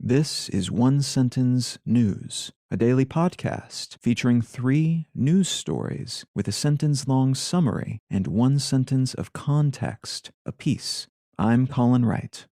This is One Sentence News, a daily podcast featuring 3 news stories with a sentence-long summary and 1 sentence of context apiece. I'm Colin Wright.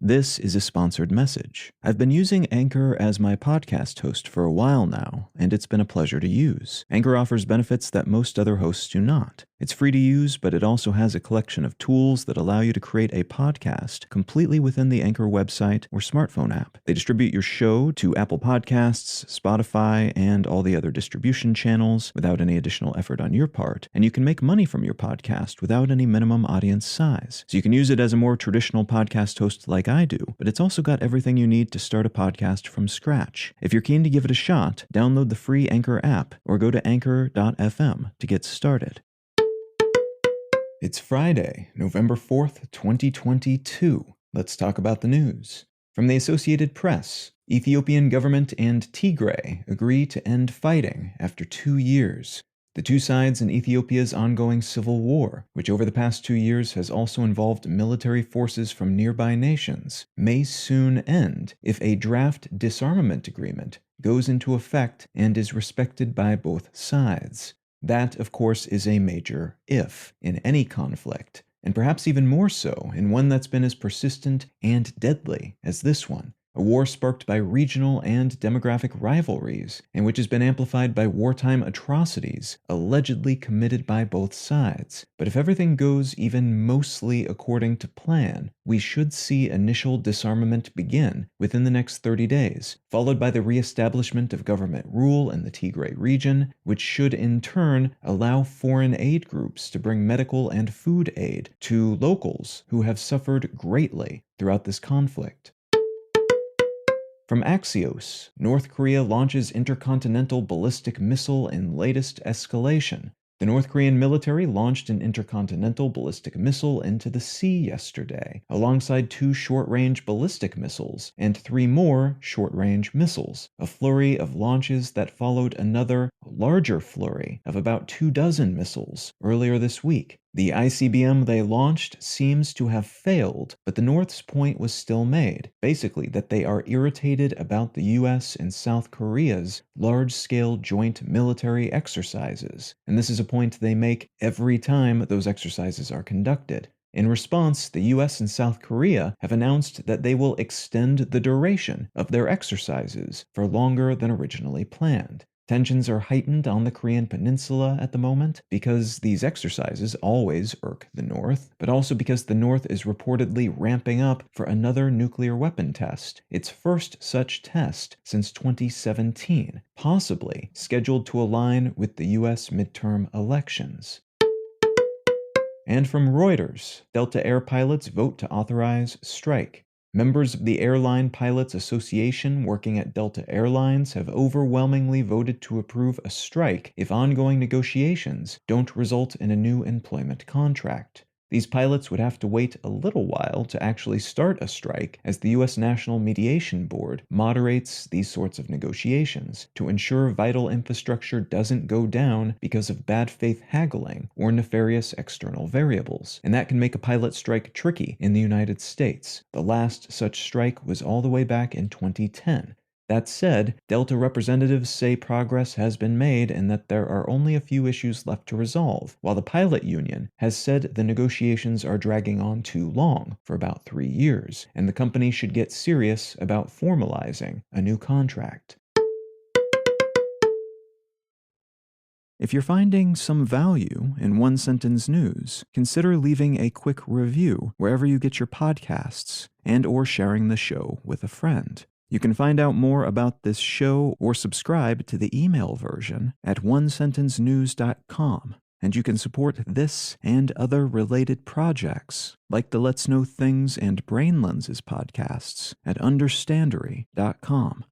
This is a sponsored message. I've been using Anchor as my podcast host for a while now, and it's been a pleasure to use. Anchor offers benefits that most other hosts do not. It's free to use, but it also has a collection of tools that allow you to create a podcast completely within the Anchor website or smartphone app. They distribute your show to Apple Podcasts, Spotify, and all the other distribution channels without any additional effort on your part, and you can make money from your podcast without any minimum audience size. So you can use it as a more traditional podcast host like I do, but it's also got everything you need to start a podcast from scratch. If you're keen to give it a shot, download the free Anchor app or go to anchor.fm to get started. It's Friday, November 4th, 2022. Let's talk about the news. From the Associated Press, Ethiopian government and Tigray agree to end fighting after 2 years. The two sides in Ethiopia's ongoing civil war, which over the past 2 years has also involved military forces from nearby nations, may soon end if a draft disarmament agreement goes into effect and is respected by both sides. That, of course, is a major if in any conflict, and perhaps even more so in one that's been as persistent and deadly as this one. A war sparked by regional and demographic rivalries, and which has been amplified by wartime atrocities allegedly committed by both sides. But if everything goes even mostly according to plan, we should see initial disarmament begin within the next 30 days, followed by the reestablishment of government rule in the Tigray region, which should in turn allow foreign aid groups to bring medical and food aid to locals who have suffered greatly throughout this conflict. From Axios, North Korea launches intercontinental ballistic missile in latest escalation. The North Korean military launched an intercontinental ballistic missile into the sea yesterday, alongside 2 short-range ballistic missiles and 3 more short-range missiles, a flurry of launches that followed another, larger flurry of about 24 missiles earlier this week. The ICBM they launched seems to have failed, but the North's point was still made, basically that they are irritated about the US and South Korea's large-scale joint military exercises, and this is a point they make every time those exercises are conducted. In response, the US and South Korea have announced that they will extend the duration of their exercises for longer than originally planned. Tensions are heightened on the Korean peninsula at the moment because these exercises always irk the North, but also because the North is reportedly ramping up for another nuclear weapon test, its first such test since 2017, possibly scheduled to align with the US midterm elections. And from Reuters, Delta Air pilots vote to authorize strike. Members of the Airline Pilots Association working at Delta Airlines have overwhelmingly voted to approve a strike if ongoing negotiations don't result in a new employment contract. These pilots would have to wait a little while to actually start a strike as the U.S. National Mediation Board moderates these sorts of negotiations to ensure vital infrastructure doesn't go down because of bad faith haggling or nefarious external variables. And that can make a pilot strike tricky in the United States. The last such strike was all the way back in 2010. That said, Delta representatives say progress has been made and that there are only a few issues left to resolve, while the pilot union has said the negotiations are dragging on too long, for about 3 years, and the company should get serious about formalizing a new contract. If you're finding some value in One Sentence News, consider leaving a quick review wherever you get your podcasts and/or sharing the show with a friend. You can find out more about this show or subscribe to the email version at onesentencenews.com, and you can support this and other related projects like the Let's Know Things and Brain Lenses podcasts at understandery.com.